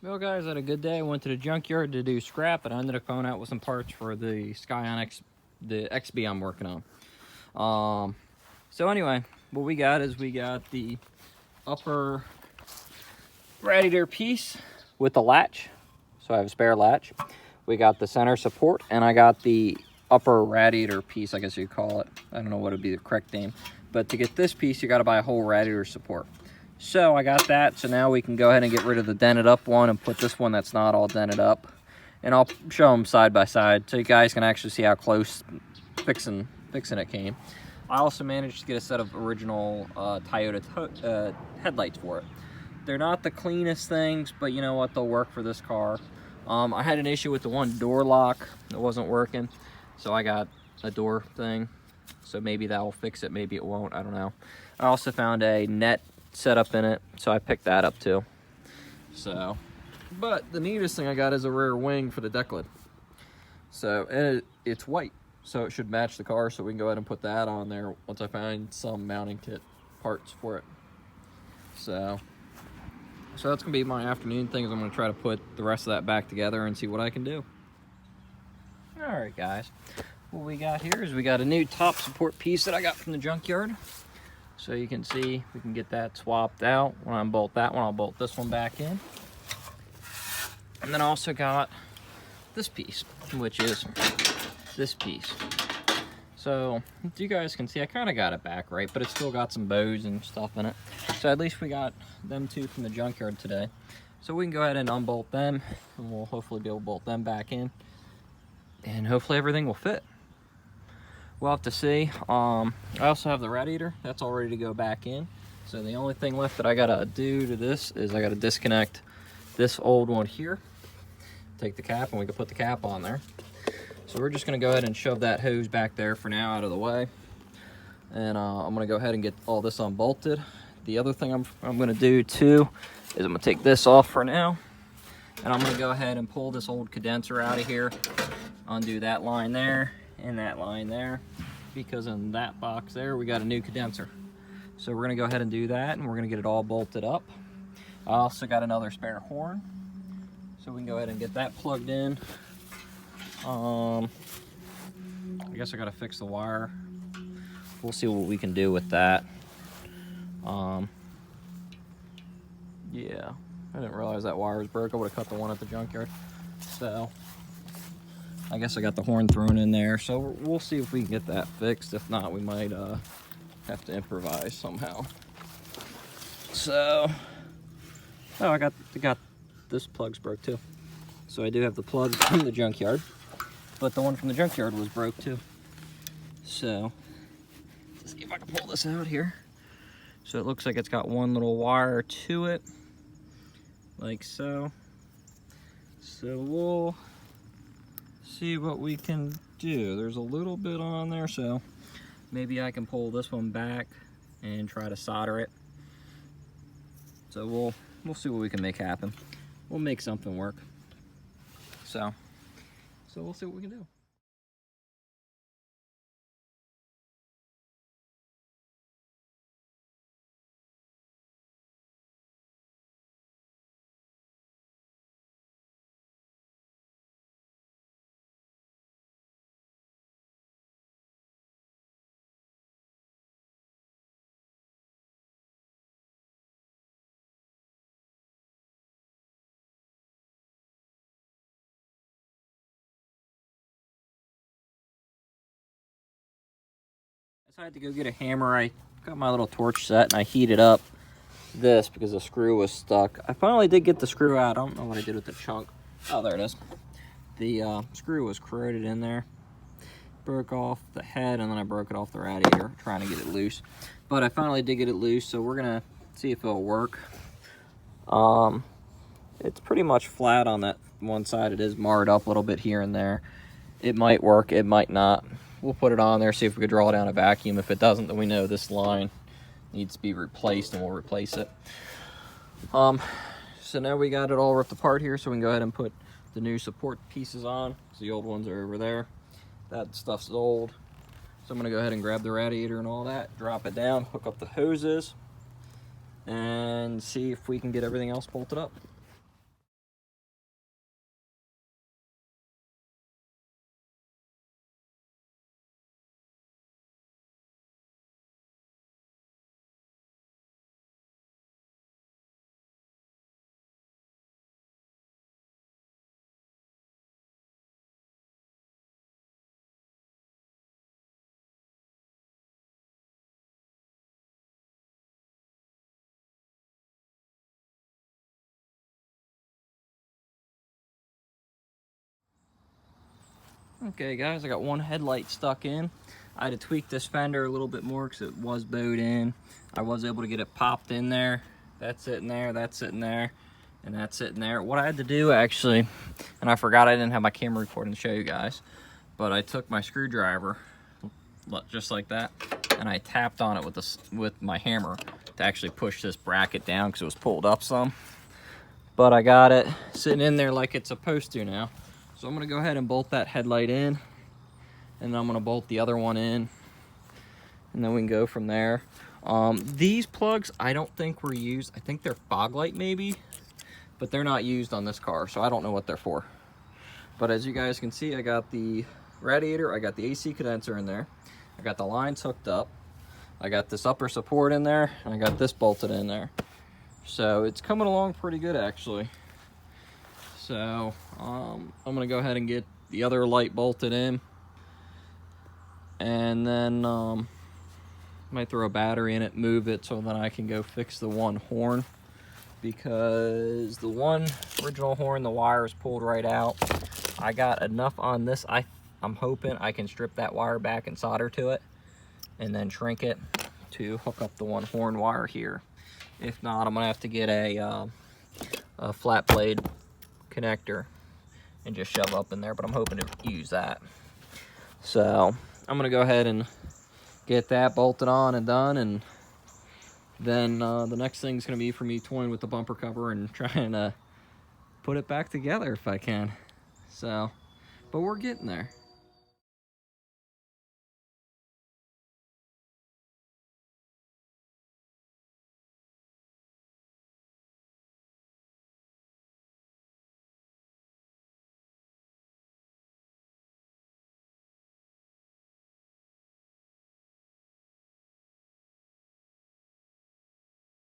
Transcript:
Well, guys, I had a good day. I went to the junkyard to do scrap, and I ended up going out with some parts for the the XB I'm working on. So anyway, what we got is we got the upper radiator piece with the latch. So I have a spare latch. We got the center support, and I got the upper radiator piece, I guess you'd call it. I don't know what would be the correct name. But to get this piece, you got to buy a whole radiator support. So I got that, so now we can go ahead and get rid of the dented up one and put this one that's not all dented up. And I'll show them side by side so you guys can actually see how close fixing it came. I also managed to get a set of original Toyota headlights for it. They're not the cleanest things, but you know what, they'll work for this car. I had an issue with the one door lock that wasn't working, so I got a door thing. So maybe that will fix it, maybe it won't, I don't know. I also found a net set up in it, so I picked that up too. So, but the neatest thing I got is a rear wing for the deck lid. So it's white, so it should match the car, so we can go ahead and put that on there once I find some mounting kit parts for it. So that's gonna be my afternoon thing, is I'm gonna try to put the rest of that back together and see what I can do. All right, guys, what we got here is we got a new top support piece that I got from the junkyard. So you can see we can get that swapped out. When I unbolt that one, I'll bolt this one back in. And then I also got this piece, which is this piece. So you guys can see I kind of got it back right, but it's still got some bows and stuff in it. So at least we got them two from the junkyard today. So we can go ahead and unbolt them, and we'll hopefully be able to bolt them back in. And hopefully everything will fit. We'll have to see. I also have the radiator. That's all ready to go back in. So the only thing left that I gotta do to this is I gotta disconnect this old one here. Take the cap, and we can put the cap on there. So we're just gonna go ahead and shove that hose back there for now out of the way. And I'm gonna go ahead and get all this unbolted. The other thing I'm gonna do too is I'm gonna take this off for now. And I'm gonna go ahead and pull this old condenser out of here. Undo that line there and that line there, because in that box there we got a new condenser. So we're gonna go ahead and do that, and we're gonna get it all bolted up. I also got another spare horn, so we can go ahead and get that plugged in. I guess I gotta fix the wire. We'll see what we can do with that. Yeah, I didn't realize that wire was broke. I would have cut the one at the junkyard. So I guess I got the horn thrown in there, so we'll see if we can get that fixed. If not, we might have to improvise somehow. So, oh, I got this plug's broke too. So I do have the plug from the junkyard, but the one from the junkyard was broke too. So let's see if I can pull this out here. So it looks like it's got one little wire to it, like so. So we'll see what we can do. There's a little bit on there, so maybe I can pull this one back and try to solder it. So we'll see what we can make happen. We'll make something work. So we'll see what we can do. I decided to go get a hammer. I got my little torch set and I heated up this because the screw was stuck. I finally did get the screw out. I don't know what I did with the chunk. Oh, there it is. The screw was corroded in there. Broke off the head, and then I broke it off the radiator trying to get it loose. But I finally did get it loose, so we're gonna see if it'll work. It's pretty much flat on that one side. It is marred up a little bit here and there. It might work, it might not. We'll put it on there, see if we could draw down a vacuum. If it doesn't, then we know this line needs to be replaced, and we'll replace it. So now we got it all ripped apart here, so we can go ahead and put the new support pieces on. So the old ones are over there. That stuff's old. So I'm gonna go ahead and grab the radiator and all that, drop it down, hook up the hoses, and see if we can get everything else bolted up. Okay guys, I got one headlight stuck in. I had to tweak this fender a little bit more because it was bowed in. I was able to get it popped in there. That's sitting there, that's sitting there, and that's sitting there. What I had to do actually, and I forgot I didn't have my camera recording to show you guys, but I took my screwdriver, just like that, and I tapped on it with my hammer to actually push this bracket down because it was pulled up some. But I got it sitting in there like it's supposed to now. So I'm gonna go ahead and bolt that headlight in, and then I'm gonna bolt the other one in, and then we can go from there. These plugs I don't think were used. I think they're fog light maybe, but they're not used on this car, so I don't know what they're for. But as you guys can see, I got the radiator, I got the AC condenser in there, I got the lines hooked up, I got this upper support in there, and I got this bolted in there. So it's coming along pretty good actually. So I'm gonna go ahead and get the other light bolted in, and then might throw a battery in it, move it so that I can go fix the one horn, because the one original horn, the wire is pulled right out. I got enough on this. I'm hoping I can strip that wire back and solder to it and then shrink it to hook up the one horn wire here. If not, I'm gonna have to get a flat blade connector and just shove up in there, but I'm hoping to use that. So I'm gonna go ahead and get that bolted on and done, and then the next thing is gonna be for me toying with the bumper cover and trying to put it back together if I can. So, but we're getting there.